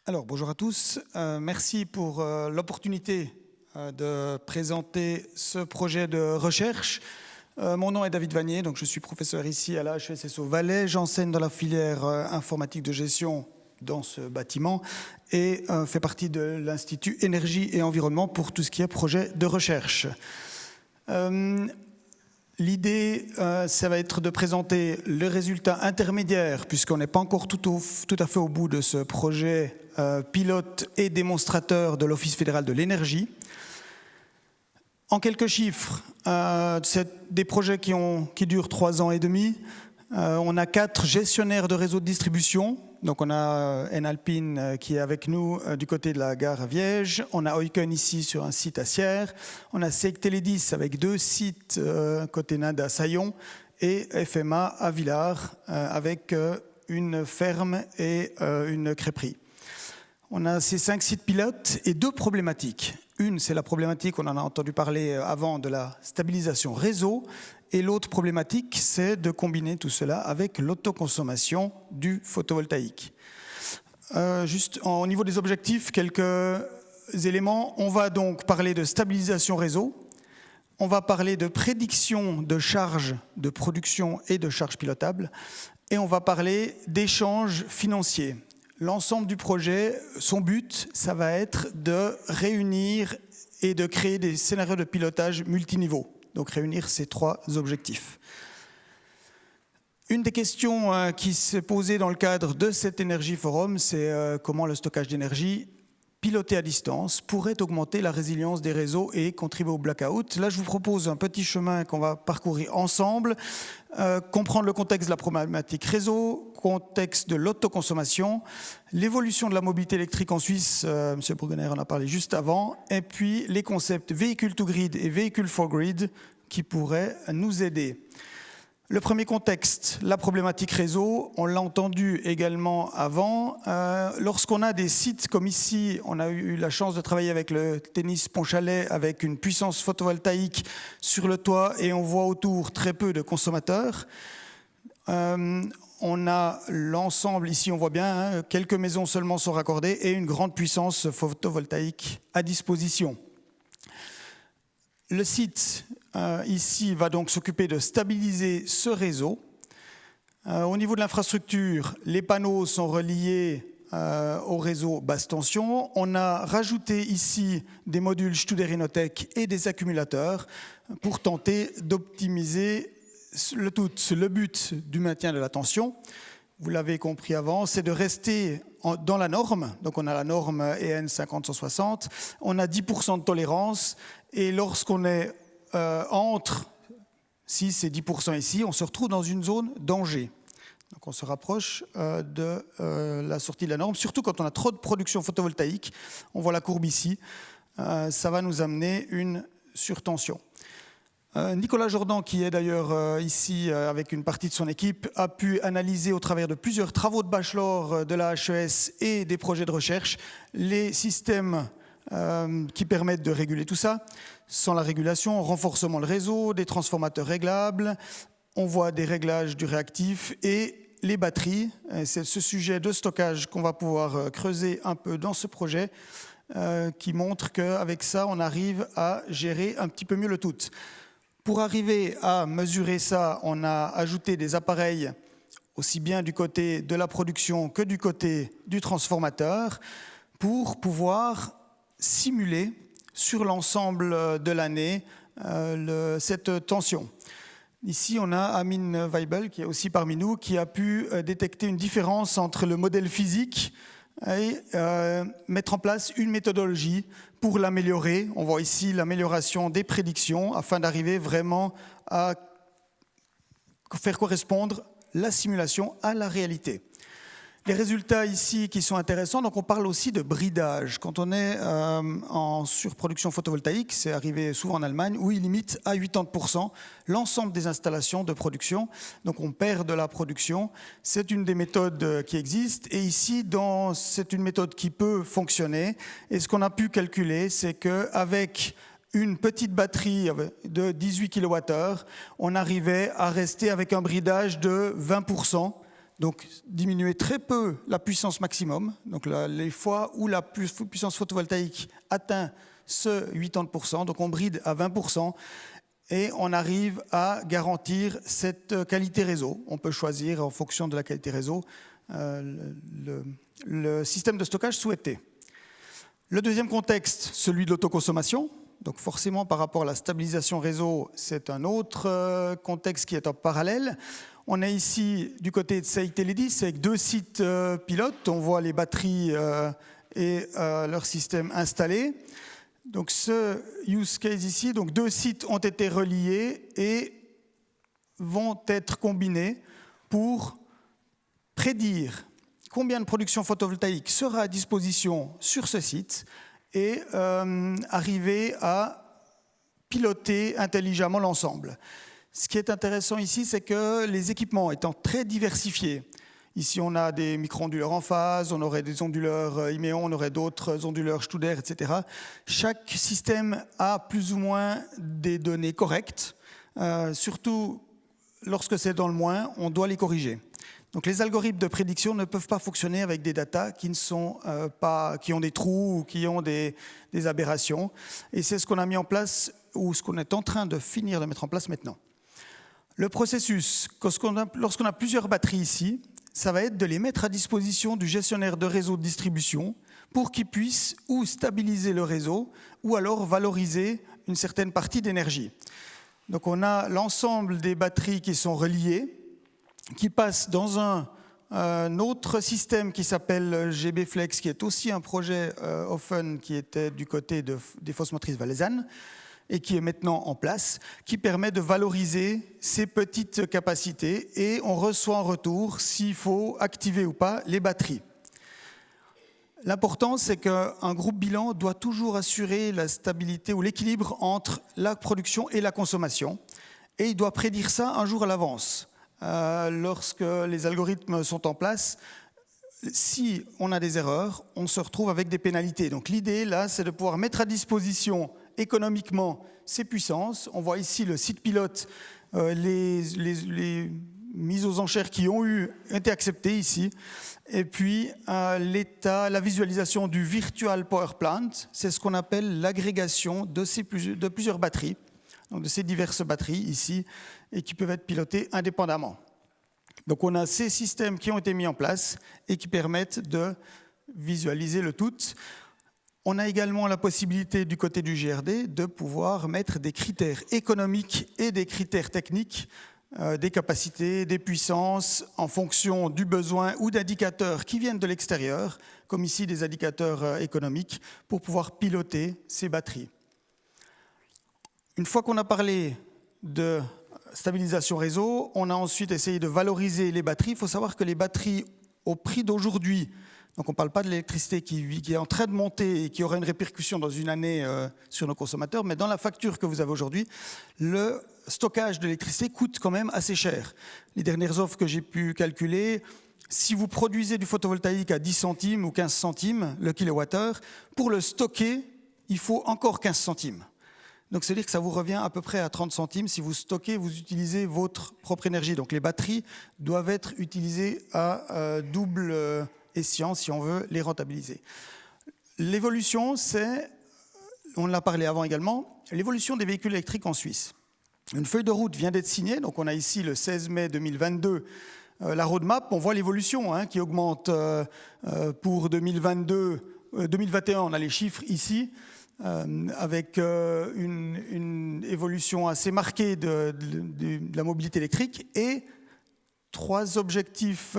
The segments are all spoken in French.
Alors, bonjour à tous. Merci pour l'opportunité de présenter ce projet de recherche. Mon nom est David Vanier, donc je suis professeur ici à la HESSO Valais. J'enseigne dans la filière informatique de gestion dans ce bâtiment et fais partie de l'Institut Énergie et Environnement pour tout ce qui est projet de recherche. L'idée, ça va être de présenter le résultat intermédiaire, puisqu'on n'est pas encore tout à fait au bout de ce projet pilote et démonstrateur de l'Office fédéral de l'énergie. En quelques chiffres, c'est des projets qui durent 3 ans et demi. On a 4 gestionnaires de réseaux de distribution. Donc on a Enalpine qui est avec nous du côté de la gare à Viège. On a Oiken ici sur un site à Sierre. On a SEG Télédis avec 2 sites côté Ninde à Saillon et FMA à Villars avec une ferme et une crêperie. On a ces 5 sites pilotes et 2 problématiques. Une, c'est la problématique, on en a entendu parler avant, de la stabilisation réseau. Et l'autre problématique, c'est de combiner tout cela avec l'autoconsommation du photovoltaïque. Juste au niveau des objectifs, quelques éléments. On va donc parler de stabilisation réseau. On va parler de prédiction de charges de production et de charges pilotables. Et on va parler d'échanges financiers. L'ensemble du projet, son but, ça va être de réunir et de créer des scénarios de pilotage multiniveaux. Donc réunir ces 3 objectifs. Une des questions qui s'est posée dans le cadre de cet Energy Forum, c'est comment le stockage d'énergie piloté à distance pourrait augmenter la résilience des réseaux et contribuer au blackout. Là, je vous propose un petit chemin qu'on va parcourir ensemble, comprendre le contexte de la problématique réseau, contexte de l'autoconsommation, l'évolution de la mobilité électrique en Suisse, M. Bruggener en a parlé juste avant, et puis les concepts véhicule to grid et véhicule for grid qui pourraient nous aider. Le premier contexte, la problématique réseau, on l'a entendu également avant. Lorsqu'on a des sites comme ici, on a eu la chance de travailler avec le tennis Pontchalais avec une puissance photovoltaïque sur le toit et on voit autour très peu de consommateurs. On a l'ensemble, ici on voit bien, quelques maisons seulement sont raccordées et une grande puissance photovoltaïque à disposition. Le site ici va donc s'occuper de stabiliser ce réseau. Au niveau de l'infrastructure, les panneaux sont reliés au réseau basse tension. On a rajouté ici des modules Studer-Inotec et des accumulateurs pour tenter d'optimiser le tout. Le but du maintien de la tension, vous l'avez compris avant, c'est de rester dans la norme. Donc on a la norme EN 50160, on a 10% de tolérance et lorsqu'on est entre 6 et 10% ici, on se retrouve dans une zone danger. Donc on se rapproche de la sortie de la norme, surtout quand on a trop de production photovoltaïque. On voit la courbe ici, ça va nous amener une surtension. Nicolas Jordan, qui est d'ailleurs ici avec une partie de son équipe, a pu analyser au travers de plusieurs travaux de bachelor de la HES et des projets de recherche les systèmes qui permettent de réguler tout ça. Sans la régulation, renforcement le réseau, des transformateurs réglables, on voit des réglages du réactif et les batteries. C'est ce sujet de stockage qu'on va pouvoir creuser un peu dans ce projet qui montre qu'avec ça, on arrive à gérer un petit peu mieux le tout. Pour arriver à mesurer ça, on a ajouté des appareils aussi bien du côté de la production que du côté du transformateur pour pouvoir simuler sur l'ensemble de l'année cette tension. Ici, on a Amine Weibel, qui est aussi parmi nous, qui a pu détecter une différence entre le modèle physique et mettre en place une méthodologie pour l'améliorer. On voit ici l'amélioration des prédictions afin d'arriver vraiment à faire correspondre la simulation à la réalité. Les résultats ici qui sont intéressants, donc on parle aussi de bridage. Quand on est en surproduction photovoltaïque, c'est arrivé souvent en Allemagne, où il limite à 80% l'ensemble des installations de production. Donc on perd de la production. C'est une des méthodes qui existent. Et ici, c'est une méthode qui peut fonctionner. Et ce qu'on a pu calculer, c'est qu'avec une petite batterie de 18 kWh, on arrivait à rester avec un bridage de 20%. donc diminuer très peu la puissance maximum, donc les fois où la puissance photovoltaïque atteint ce 80%, donc on bride à 20%, et on arrive à garantir cette qualité réseau. On peut choisir en fonction de la qualité réseau le système de stockage souhaité. Le deuxième contexte, celui de l'autoconsommation. Donc forcément, par rapport à la stabilisation réseau, c'est un autre contexte qui est en parallèle. On est ici du côté de Seiteledis avec 2 sites pilotes. On voit les batteries et leur système installé. Donc ce use case ici, donc 2 sites ont été reliés et vont être combinés pour prédire combien de production photovoltaïque sera à disposition sur ce site et arriver à piloter intelligemment l'ensemble. Ce qui est intéressant ici, c'est que les équipements étant très diversifiés, ici on a des micro-onduleurs en phase, on aurait des onduleurs Imeon, on aurait d'autres onduleurs Studer, etc. Chaque système a plus ou moins des données correctes, surtout lorsque c'est dans le moins, on doit les corriger. Donc les algorithmes de prédiction ne peuvent pas fonctionner avec des datas qui ont des trous ou qui ont des aberrations. Et c'est ce qu'on a mis en place, ou ce qu'on est en train de finir de mettre en place maintenant. Le processus, lorsqu'on a plusieurs batteries ici, ça va être de les mettre à disposition du gestionnaire de réseau de distribution pour qu'il puisse ou stabiliser le réseau ou alors valoriser une certaine partie d'énergie. Donc on a l'ensemble des batteries qui sont reliées, qui passent dans un autre système qui s'appelle GBFlex, qui est aussi un projet Ofen qui était du côté des fosses motrices valaisannes et qui est maintenant en place, qui permet de valoriser ces petites capacités et on reçoit en retour s'il faut activer ou pas les batteries. L'important, c'est qu'un groupe bilan doit toujours assurer la stabilité ou l'équilibre entre la production et la consommation et il doit prédire ça un jour à l'avance. Lorsque les algorithmes sont en place, si on a des erreurs, on se retrouve avec des pénalités. Donc l'idée, là, c'est de pouvoir mettre à disposition économiquement ces puissances. On voit ici le site pilote, les mises aux enchères qui ont été acceptées ici. Et puis la visualisation du Virtual Power Plant, c'est ce qu'on appelle l'agrégation de plusieurs batteries, donc de ces diverses batteries ici, et qui peuvent être pilotées indépendamment. Donc on a ces systèmes qui ont été mis en place et qui permettent de visualiser le tout. On a également la possibilité du côté du GRD de pouvoir mettre des critères économiques et des critères techniques, des capacités, des puissances en fonction du besoin ou d'indicateurs qui viennent de l'extérieur, comme ici des indicateurs économiques, pour pouvoir piloter ces batteries. Une fois qu'on a parlé de stabilisation réseau, on a ensuite essayé de valoriser les batteries. Il faut savoir que les batteries au prix d'aujourd'hui, donc on ne parle pas de l'électricité qui est en train de monter et qui aura une répercussion dans une année sur nos consommateurs, mais dans la facture que vous avez aujourd'hui, le stockage de l'électricité coûte quand même assez cher. Les dernières offres que j'ai pu calculer, si vous produisez du photovoltaïque à 10 centimes ou 15 centimes le kilowattheure, pour le stocker, il faut encore 15 centimes. Donc, c'est-à-dire que ça vous revient à peu près à 30 centimes. Si vous stockez, vous utilisez votre propre énergie. Donc, les batteries doivent être utilisées à double escient si on veut les rentabiliser. L'évolution, c'est, on l'a parlé avant également, l'évolution des véhicules électriques en Suisse. Une feuille de route vient d'être signée. Donc, on a ici le 16 mai 2022 la roadmap. On voit l'évolution qui augmente pour 2022, 2021. On a les chiffres ici. Avec une évolution assez marquée de la mobilité électrique et 3 objectifs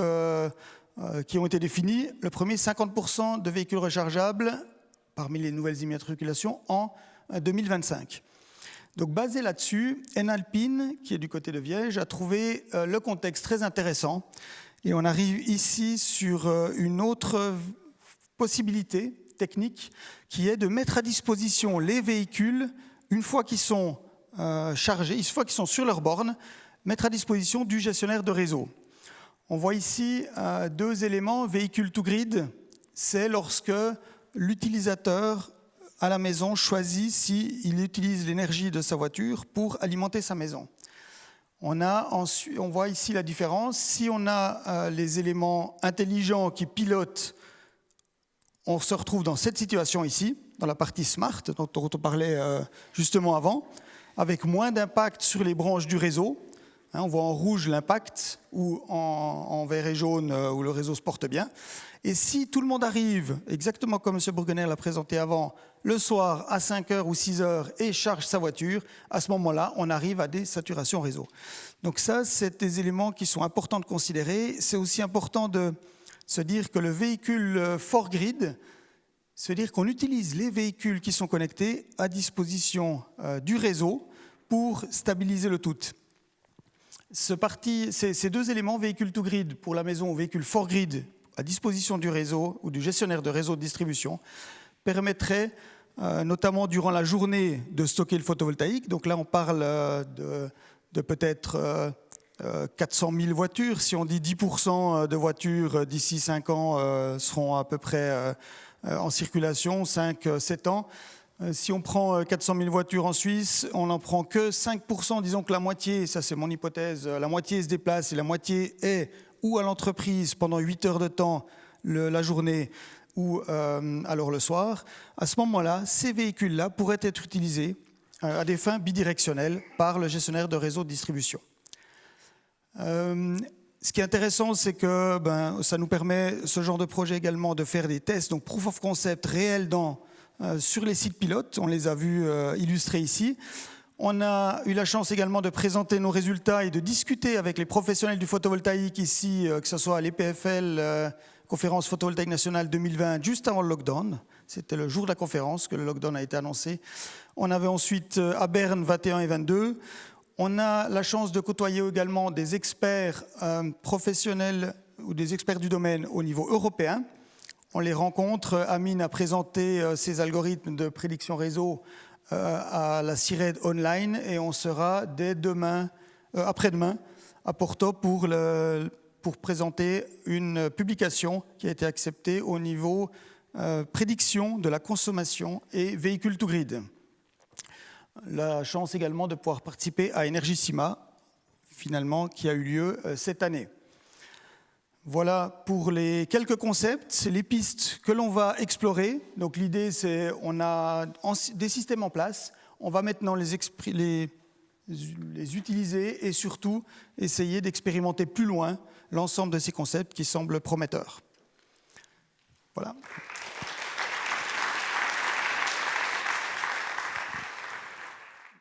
qui ont été définis. Le premier, 50% de véhicules rechargeables parmi les nouvelles immatriculations en 2025. Donc basé là-dessus, Enalpine, qui est du côté de Viège, a trouvé le contexte très intéressant et on arrive ici sur une autre possibilité technique qui est de mettre à disposition les véhicules une fois qu'ils sont chargés, une fois qu'ils sont sur leur borne, mettre à disposition du gestionnaire de réseau. On voit ici 2 éléments. Véhicule to grid, c'est lorsque l'utilisateur à la maison choisit s'il utilise l'énergie de sa voiture pour alimenter sa maison. On voit ici la différence. Si on a les éléments intelligents qui pilotent, on se retrouve dans cette situation ici, dans la partie smart, dont on parlait justement avant, avec moins d'impact sur les branches du réseau. On voit en rouge l'impact, ou en vert et jaune où le réseau se porte bien. Et si tout le monde arrive, exactement comme M. Bourguener l'a présenté avant, le soir à 5h ou 6h et charge sa voiture, à ce moment-là, on arrive à des saturations réseau. Donc ça, c'est des éléments qui sont importants de considérer. C'est aussi important de se dire que le véhicule 4Grid, c'est dire qu'on utilise les véhicules qui sont connectés à disposition du réseau pour stabiliser le tout. Ces deux éléments, véhicule to grid pour la maison ou véhicule 4Grid à disposition du réseau ou du gestionnaire de réseau de distribution, permettraient notamment durant la journée de stocker le photovoltaïque. Donc là, on parle de peut-être 400 000 voitures. Si on dit 10% de voitures d'ici 5 ans seront à peu près en circulation, 5-7 ans. Si on prend 400 000 voitures en Suisse, on n'en prend que 5%, disons que la moitié, ça c'est mon hypothèse, la moitié se déplace et la moitié est ou à l'entreprise pendant 8 heures de temps la journée ou alors le soir. À ce moment-là, ces véhicules-là pourraient être utilisés à des fins bidirectionnelles par le gestionnaire de réseau de distribution. Ce qui est intéressant, c'est que ça nous permet, ce genre de projet également, de faire des tests, donc proof of concept réels sur les sites pilotes. On les a vus illustrés ici. On a eu la chance également de présenter nos résultats et de discuter avec les professionnels du photovoltaïque ici, que ce soit à l'EPFL, conférence photovoltaïque nationale 2020, juste avant le lockdown. C'était le jour de la conférence que le lockdown a été annoncé. On avait ensuite à Berne 21 et 22. On a la chance de côtoyer également des experts professionnels ou des experts du domaine au niveau européen. On les rencontre. Amine a présenté ses algorithmes de prédiction réseau à la CIRED online et on sera dès après-demain à Porto pour présenter une publication qui a été acceptée au niveau prédiction de la consommation et véhicule to grid. La chance également de pouvoir participer à Energissima, finalement, qui a eu lieu cette année. Voilà pour les quelques concepts, les pistes que l'on va explorer. Donc l'idée, c'est on a des systèmes en place, on va maintenant les utiliser et surtout essayer d'expérimenter plus loin l'ensemble de ces concepts qui semblent prometteurs. Voilà.